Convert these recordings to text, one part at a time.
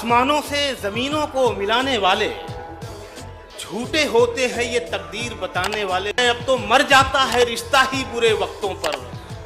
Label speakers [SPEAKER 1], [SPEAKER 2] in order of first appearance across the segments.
[SPEAKER 1] आसमानों से जमीनों को मिलाने वाले झूठे होते हैं ये तकदीर बताने वाले। अब तो मर जाता है रिश्ता ही बुरे वक्तों पर,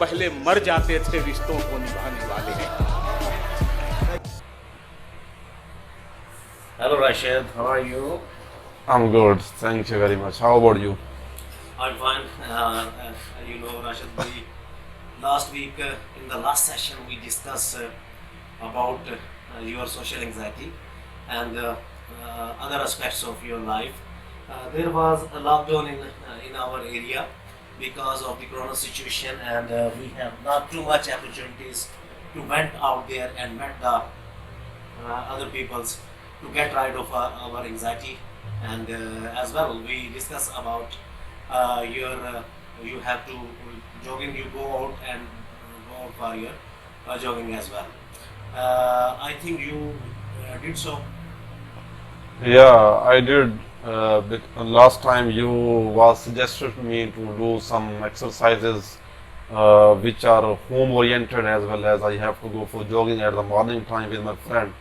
[SPEAKER 1] पहले मर जाते थे रिश्तों को निभाने वाले हैं।
[SPEAKER 2] Hello Rashid, how are you?
[SPEAKER 3] I'm good, thank you very much. How about you?
[SPEAKER 2] I'm fine. You know Rashid, last week in the last session we discussed about your social anxiety and other aspects of your life. There was a lockdown in our area because of the corona situation, and we have not too much opportunities to went out there and met the other peoples to get rid of our anxiety. And as well we discuss about you have to jogging, you go out and go out for your jogging as well. I think you did so.
[SPEAKER 3] Yeah, I did. Last time you was suggested me to do some exercises which are home oriented, as well as I have to go for jogging at the morning time with my friend.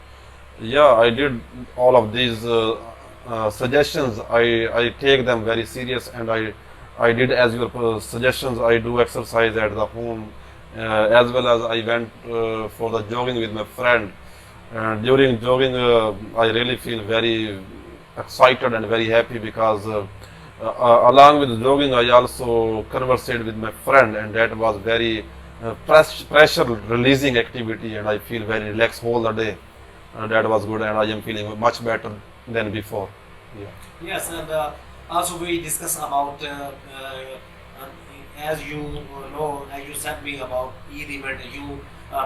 [SPEAKER 3] Yeah, I did all of these suggestions. I take them very serious, and I did as your suggestions. I do exercise at the home, as well as I went for the jogging with my friend. During jogging, I really feel very excited and very happy because along with jogging, I also conversed with my friend, and that was very pressure releasing activity, and I feel very relaxed whole the day. That was good, and I am feeling much better than before. Yeah.
[SPEAKER 2] Yes, and also we discuss about as you know, as you said me about Eid event, you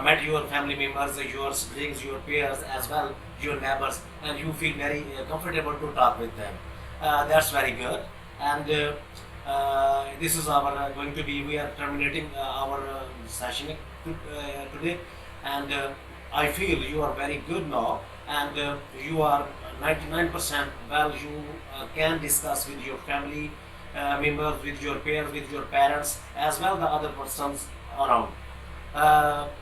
[SPEAKER 2] met your family members, your siblings, your peers as well, your neighbors, and you feel very comfortable to talk with them. That's very good. And this is our going to be, we are terminating our session today, and I feel you are very good now, and you are 99% well. You can discuss with your family members, with your peers, with your parents, as well the other persons around.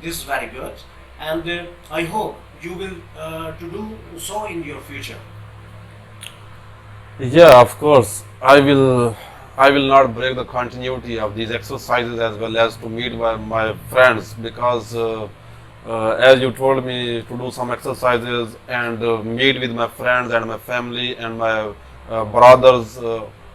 [SPEAKER 2] This is very good, and I hope you will to do so in your future.
[SPEAKER 3] Yeah, of course. I will not break the continuity of these exercises, as well as to meet my friends, because as you told me to do some exercises and meet with my friends and my family and my brothers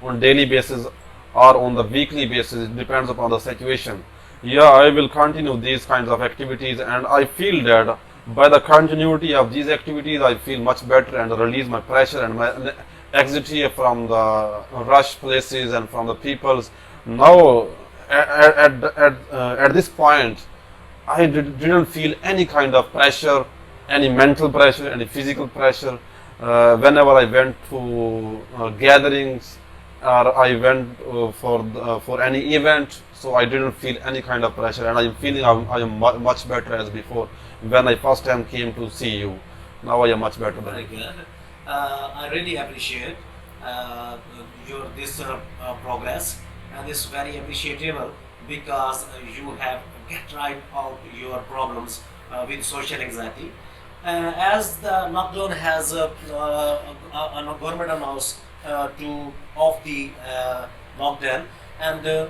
[SPEAKER 3] on daily basis or on the weekly basis. It depends upon the situation. Yeah, I will continue these kinds of activities, and I feel that by the continuity of these activities, I feel much better and release my pressure and my anxiety from the rush places and from the peoples. Now, at this point, I didn't feel any kind of pressure, any mental pressure, any physical pressure. Whenever I went to gatherings or I went for any event, so I didn't feel any kind of pressure, and I am feeling I am much better as before when I first time came to see you. Now I am much better than
[SPEAKER 2] Very good. I really appreciate your this progress, and this is very appreciable because you have get right out your problems with social anxiety. As the lockdown has a government announced to off the lockdown, and the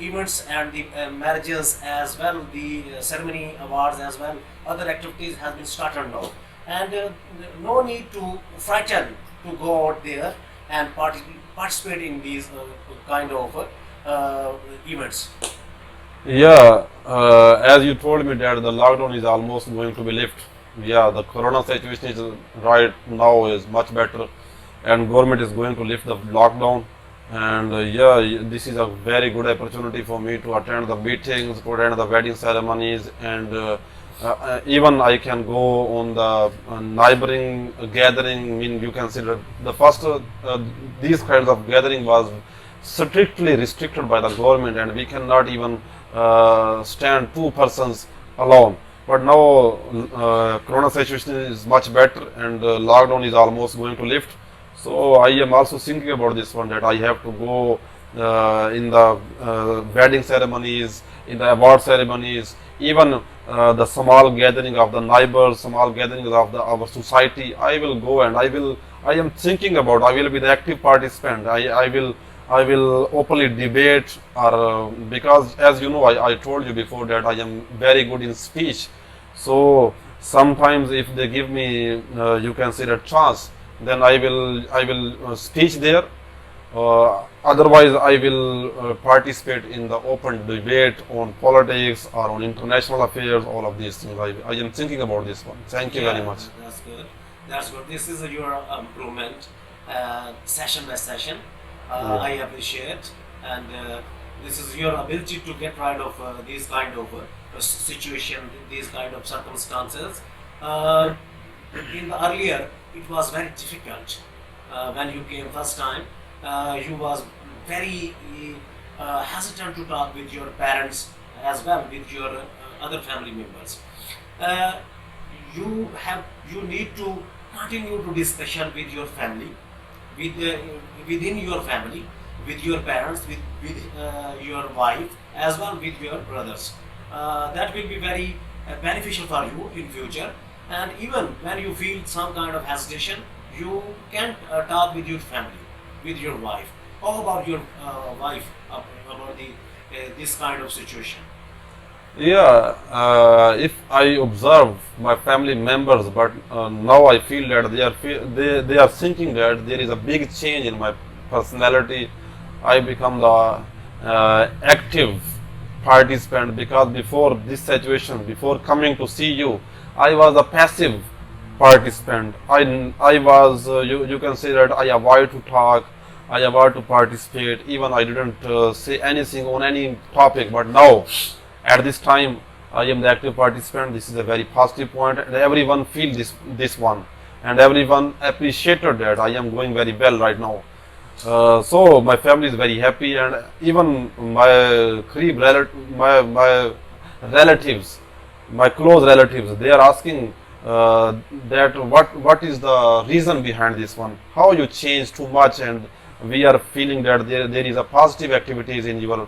[SPEAKER 2] events and the marriages as well, the ceremony awards as well, other activities has been started now, and no need to frighten to go out there and participate in these kind of events.
[SPEAKER 3] Yeah, as you told me that the lockdown is almost going to be lifted. Yeah, the corona situation is right now is much better, and government is going to lift the lockdown. And yeah, this is a very good opportunity for me to attend the meetings, to attend the wedding ceremonies, and even I can go on the neighboring gathering. I mean, you consider the first these kinds of gathering was strictly restricted by the government, and we cannot even stand two persons alone. But now corona situation is much better, and lockdown is almost going to lift. So I am also thinking about this one, that I have to go in the wedding ceremonies, in the award ceremonies, even the small gathering of the neighbors, small gatherings of our society. I will go and I am thinking about, I will be the active participant. I will openly debate, or because as you know, I told you before that I am very good in speech. So sometimes if they give me, you can say, that chance, then I will speak there. Otherwise, I will participate in the open debate on politics or on international affairs, all of these things. I am thinking about this one. Thank you very much.
[SPEAKER 2] That's good. That's good. This is your improvement, session by session. I appreciate, and this is your ability to get rid of these kind of situation, these kind of circumstances. In the earlier, it was very difficult when you came first time. You was very hesitant to talk with your parents as well, with your other family members. You need to continue to discussion with your family, within your family, with your parents, with your wife, as well with your brothers. That will be very beneficial for you in future. And even when you feel some kind of hesitation, you can talk with your family, with your wife. How about your wife about this kind of situation?
[SPEAKER 3] Yeah, if I observe my family members, but now I feel that they are thinking that there is a big change in my personality. I become the active participant, because before this situation, before coming to see you, I was a passive participant. I was, you can say that I avoid to talk, I avoid to participate, even I didn't say anything on any topic. But now, at this time, I am the active participant. This is a very positive point, and everyone feel this one, and everyone appreciated that I am going very well right now. So my family is very happy, and even my my relatives, my close relatives, they are asking that what is the reason behind this one? How you changed too much, and we are feeling that there is a positive activities in your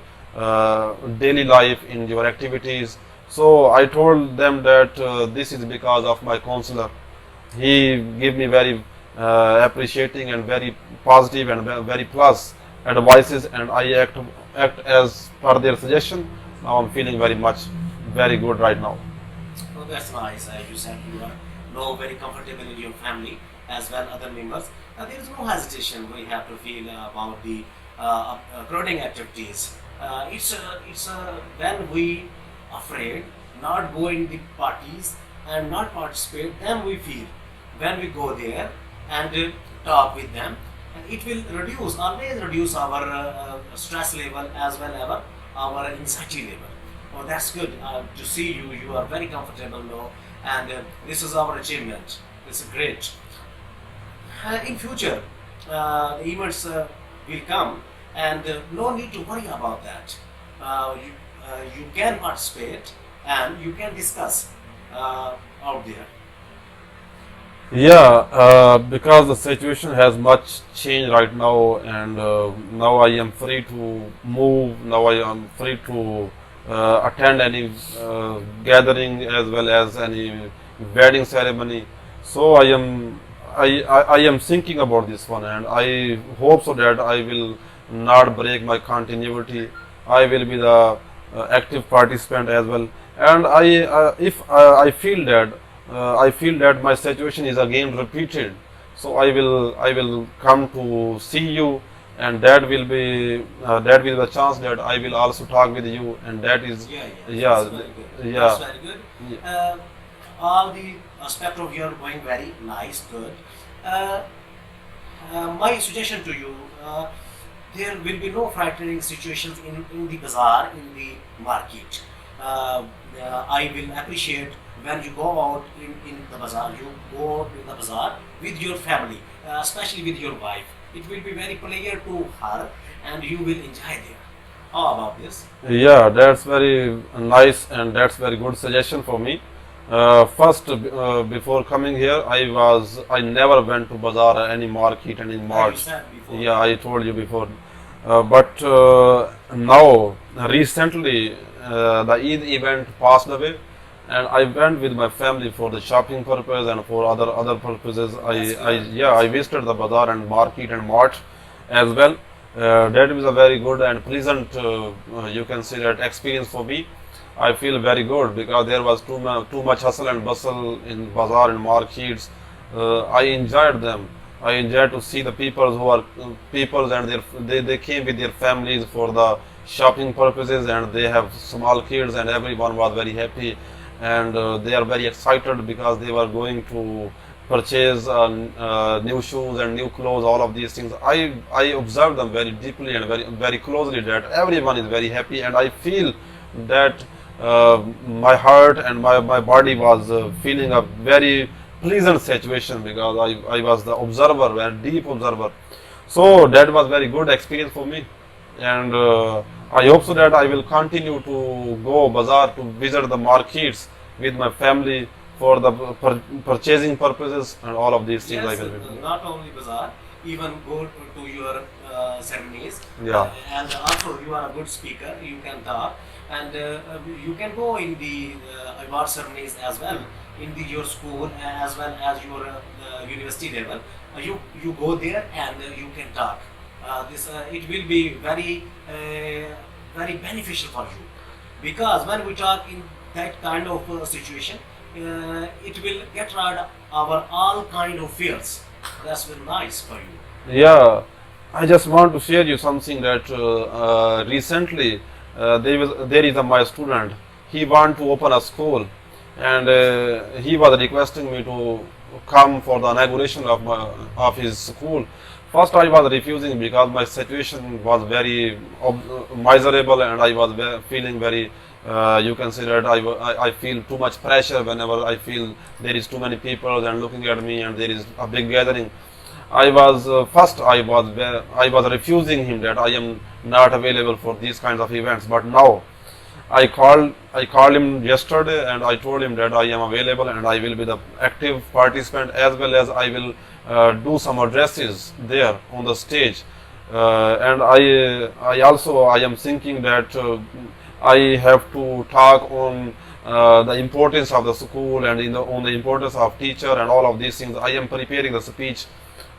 [SPEAKER 3] daily life, in your activities. So I told them that this is because of my counselor. He gave me very appreciating and very positive and very plus advices, and I act as per their suggestion. Now I'm feeling very good right now.
[SPEAKER 2] Oh, that's nice. As you said, you are now very comfortable in your family as well other members. There is no hesitation we have to feel about the crowding activities. It's when we afraid not going the parties and not participate, then we feel when we go there and talk with them, and it will always reduce our stress level as well as our anxiety level. Oh, that's good to see you. You are very comfortable now, and this is our achievement. This is great. In future, the events will come, and no need to worry about that. You can participate and you can discuss out there.
[SPEAKER 3] Yeah, because the situation has much changed right now, and now I am free to move. Now I am free to attend any gathering as well as any wedding ceremony. So I am thinking about this one, and I hope so that I will not break my continuity. I will be the active participant as well, and if I feel that my situation is again repeated, so I will come to see you, and that will be the chance that I will also talk with you, and that is
[SPEAKER 2] That's very good.
[SPEAKER 3] yeah.
[SPEAKER 2] That's very good. All the aspect of your going very nice, good. My suggestion to you, there will be no frightening situations in the bazaar, in the market. I will appreciate when you go out in the bazaar, you go to the bazaar with your family, especially with your wife. It will be very pleasure to her, and you will enjoy there. How about this?
[SPEAKER 3] Yeah, that's very nice, and that's very good suggestion for me. First, before coming here, I never went to bazaar or any market and in
[SPEAKER 2] You
[SPEAKER 3] mart.
[SPEAKER 2] said before.
[SPEAKER 3] Yeah, I told you before. But now, recently, the Eid event passed away, and I went with my family for the shopping purpose and for other purposes. I visited the bazaar and market and mart as well. That was a very good and pleasant, you can say that, experience for me. I feel very good because there was too much hustle and bustle in bazaar and markets. I enjoyed them. I enjoyed to see the people who are people and they came with their families for the shopping purposes, and they have small kids, and everyone was very happy, and they are very excited because they were going to purchase new shoes and new clothes, all of these things. I observed them very deeply and very closely, that everyone is very happy, and I feel that my heart and my body was feeling a very pleasant situation because I was the observer, a deep observer. So that was very good experience for me, and I hope so that I will continue to go bazaar to visit the markets with my family for the purchasing purposes and all of these things.
[SPEAKER 2] Yes,
[SPEAKER 3] I will be.
[SPEAKER 2] not only bazaar, even go to your ceremonies.
[SPEAKER 3] Yeah.
[SPEAKER 2] And also you are a good speaker, you can talk, and you can go in the award ceremonies as well, in your school as well as your university level. You go there and you can talk. It will be very beneficial for you, because when we talk in that kind of situation, it will get rid of our all kind of fears. That's very nice for you.
[SPEAKER 3] Yeah, I just want to share you something that recently there is my student. He want to open a school, and he was requesting me to come for the inauguration of his school. First, I was refusing because my situation was very miserable, and I was feeling very. You can say that I feel too much pressure whenever I feel there is too many people and looking at me, and there is a big gathering. I was I was refusing him that I am not available for these kinds of events. But now I called him yesterday, and I told him that I am available and I will be the active participant, as well as I will do some addresses there on the stage. And I am thinking that I have to talk on the importance of the school and on the importance of teacher and all of these things. I am preparing the speech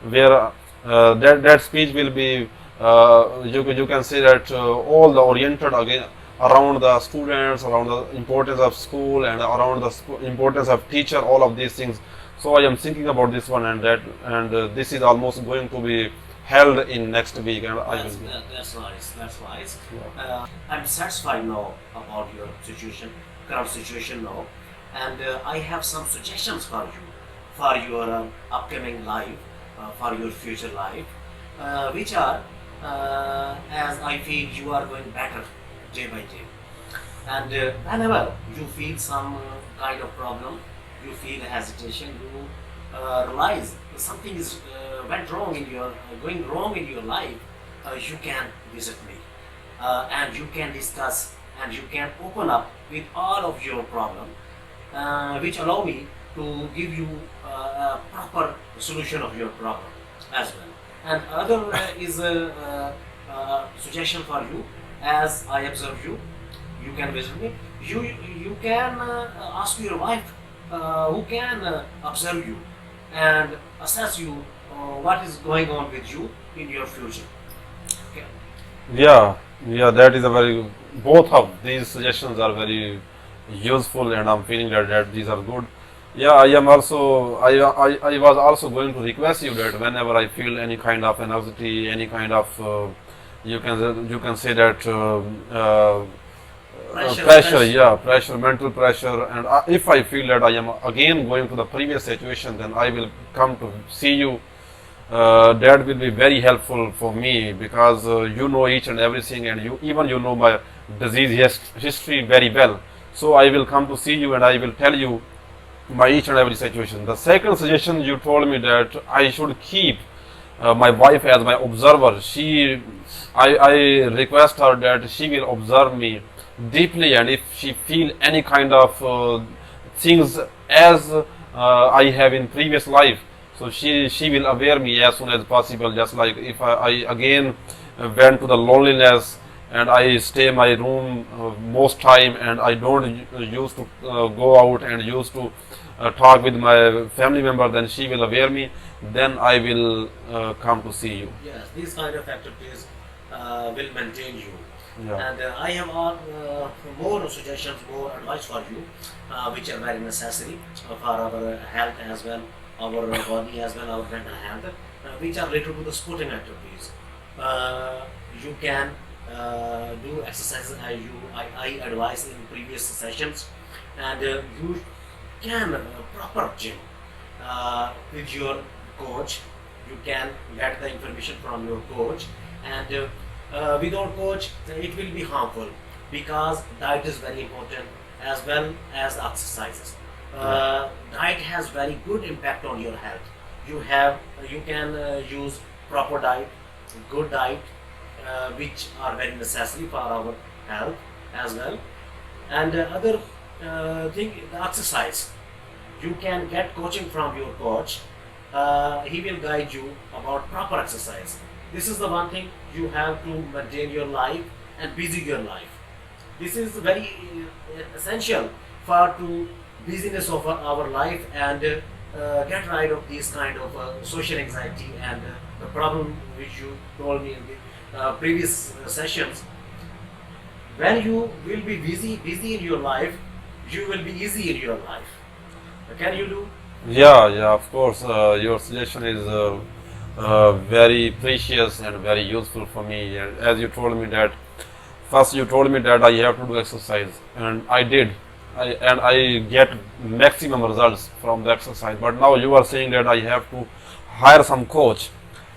[SPEAKER 3] where that speech will be you can say that all the oriented again around the students, around the importance of school, and around the importance of teacher, all of these things. So I am thinking about this one, and this is almost going to be held in next week, and
[SPEAKER 2] That's nice. That's nice.
[SPEAKER 3] Yeah.
[SPEAKER 2] I'm satisfied now about your current situation now, and I have some suggestions for you, for your upcoming life, for your future life, which are, as I feel you are going better day by day. And whenever you feel some kind of problem, you feel hesitation, you realize something is going wrong in your life, you can visit me, and you can discuss, and you can open up with all of your problem, which allow me to give you a proper solution of your problem as well. And other is a suggestion for you. As I observe you, you can visit me. You can ask your wife, who can observe you and assess you what is going on with you in your future. Okay.
[SPEAKER 3] Yeah, that is a very, both of these suggestions are very useful, and I'm feeling that these are good. Yeah, I was also going to request you that whenever I feel any kind of anxiety, any kind of you can say that pressure, mental pressure, and if I feel that I am again going to the previous situation, then I will come to see you. That will be very helpful for me, because you know each and everything, and you know my disease history very well. So I will come to see you, and I will tell you my each and every situation. The second suggestion, you told me that I should keep my wife as my observer. I request her that she will observe me deeply, and if she feel any kind of things as I have in previous life, so she will aware me as soon as possible. Just like if I again went to the loneliness and I stay in my room most time, and I don't used to go out and used to talk with my family member, then she will aware me, then I will come to see you.
[SPEAKER 2] Yes, these kind of activities will maintain you.
[SPEAKER 3] Yeah.
[SPEAKER 2] And I have more suggestions, more advice for you, which are very necessary for our health as well, our body as well, our mental health, which are related to the sporting activities. You can do exercises I advise in previous sessions, and you can proper gym with your coach. You can get the information from your coach, and without coach it will be harmful, because diet is very important as well as the exercises. Diet has very good impact on your health. You can use proper diet, good diet, which are very necessary for our health as well. And other thing, the exercise. You can get coaching from your coach. He will guide you about proper exercise. This is the one thing you have to maintain your life and busy your life. This is very essential for to busyness of our life, and get rid of these kind of social anxiety and the problem which you told me in the previous sessions. When you will be busy in your life, you will be easy in your life. Can you do?
[SPEAKER 3] Yeah, of course. Your suggestion is very precious and very useful for me. And as you told me that, first you told me that I have to do exercise, and I did. I get maximum results from the exercise. But now you are saying that I have to hire some coach.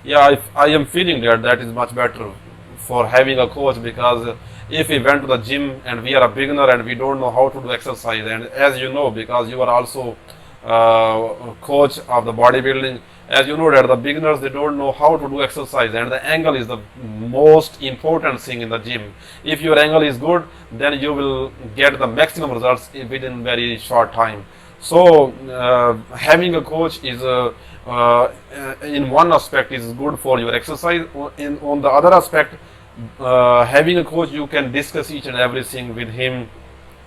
[SPEAKER 3] Yeah, I am feeling that is much better for having a coach, because if we went to the gym and we are a beginner and we don't know how to do exercise, and as you know, because you are also coach of the bodybuilding, as you know that the beginners, they don't know how to do exercise, and the angle is the most important thing in the gym. If your angle is good, then you will get the maximum results within very short time. So having a coach is in one aspect is good for your exercise. On the other aspect, having a coach, you can discuss each and everything with him.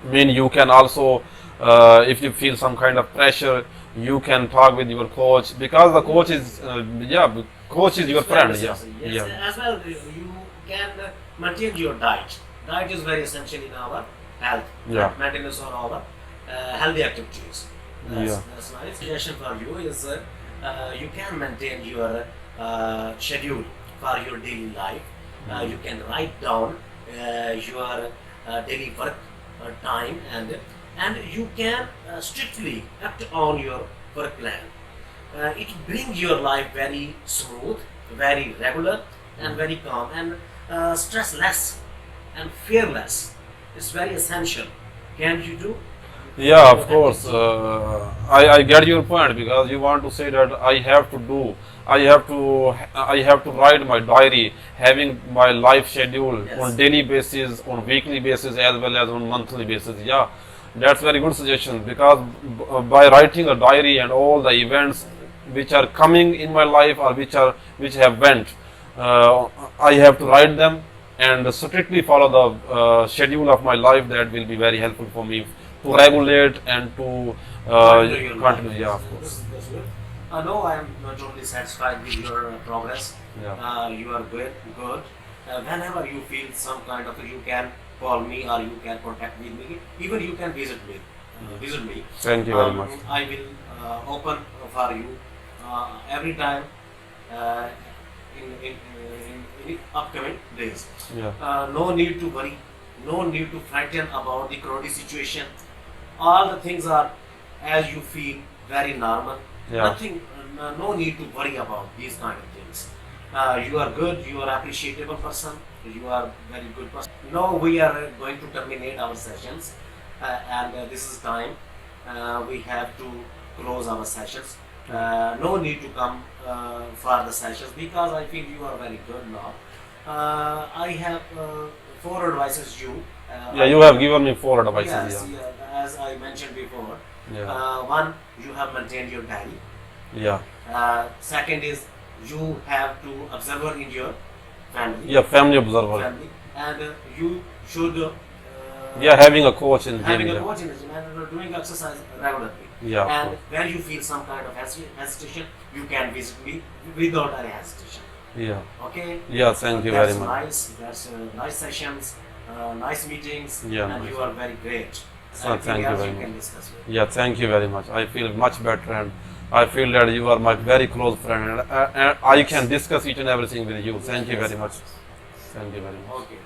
[SPEAKER 3] I mean, you can also, if you feel some kind of pressure, you can talk with your coach, because the coach is, coach is your friend.
[SPEAKER 2] Yes. As well, you can maintain your diet. Diet is very essential in our health, maintenance of our healthy activities. That's nice. Suggestion for you is you can maintain your schedule for your daily life. You can write down your daily work time, and you can strictly act on your work plan. It brings your life very smooth, very regular, and very calm, and stressless and fearless. It's very essential. Can you do?
[SPEAKER 3] Yeah, of course. I get your point, because you want to say that I have to write my diary, having my life schedule on daily basis, on weekly basis, as well as on monthly basis. Yeah, that's very good suggestion, because by writing a diary and all the events which are coming in my life, or which have went, I have to write them and strictly follow the schedule of my life. That will be very helpful for me to regulate and to continue. Yeah, of course.
[SPEAKER 2] That's good. No, I am not totally satisfied with your progress.
[SPEAKER 3] Yeah.
[SPEAKER 2] You are good. Whenever you feel some kind of, you can call me or you can contact with me. Even you can visit me.
[SPEAKER 3] Thank you very much.
[SPEAKER 2] I will open for you every time in upcoming days.
[SPEAKER 3] Yeah.
[SPEAKER 2] No need to worry. No need to frighten about the corona situation. All the things are as you feel, very normal.
[SPEAKER 3] Yeah.
[SPEAKER 2] Nothing, no need to worry about these kind of things. You are good, you are appreciable person, you are very good person. Now we are going to terminate our sessions, and this is time. We have to close our sessions. No need to come for the sessions, because I feel you are very good now. I have 4 advices you.
[SPEAKER 3] You have given me 4 advices.
[SPEAKER 2] Yes, as I mentioned before.
[SPEAKER 3] Yeah.
[SPEAKER 2] One, you have maintained your diary.
[SPEAKER 3] Yeah.
[SPEAKER 2] Second is you have to observe in your family.
[SPEAKER 3] Yeah, family observer.
[SPEAKER 2] Family. and you should
[SPEAKER 3] Yeah, having a coach in
[SPEAKER 2] having
[SPEAKER 3] gym.
[SPEAKER 2] a
[SPEAKER 3] Yeah.
[SPEAKER 2] coach in the gym and doing exercise regularly.
[SPEAKER 3] Yeah, of
[SPEAKER 2] And
[SPEAKER 3] course.
[SPEAKER 2] when you feel some kind of hesitation, you can visit me without any hesitation.
[SPEAKER 3] Yeah.
[SPEAKER 2] Okay?
[SPEAKER 3] Yeah, thank you
[SPEAKER 2] That's
[SPEAKER 3] very much.
[SPEAKER 2] Nice. That's nice sessions, nice meetings,
[SPEAKER 3] Yeah,
[SPEAKER 2] and
[SPEAKER 3] nice.
[SPEAKER 2] you are very great.
[SPEAKER 3] So
[SPEAKER 2] Anything
[SPEAKER 3] thank you
[SPEAKER 2] else
[SPEAKER 3] very
[SPEAKER 2] you can
[SPEAKER 3] much.
[SPEAKER 2] discuss with.
[SPEAKER 3] Yeah, thank you very much. I feel much better, and I feel that you are my very close friend, and I can discuss each and everything with you. Thank you very much. Thank you very much.
[SPEAKER 2] Okay.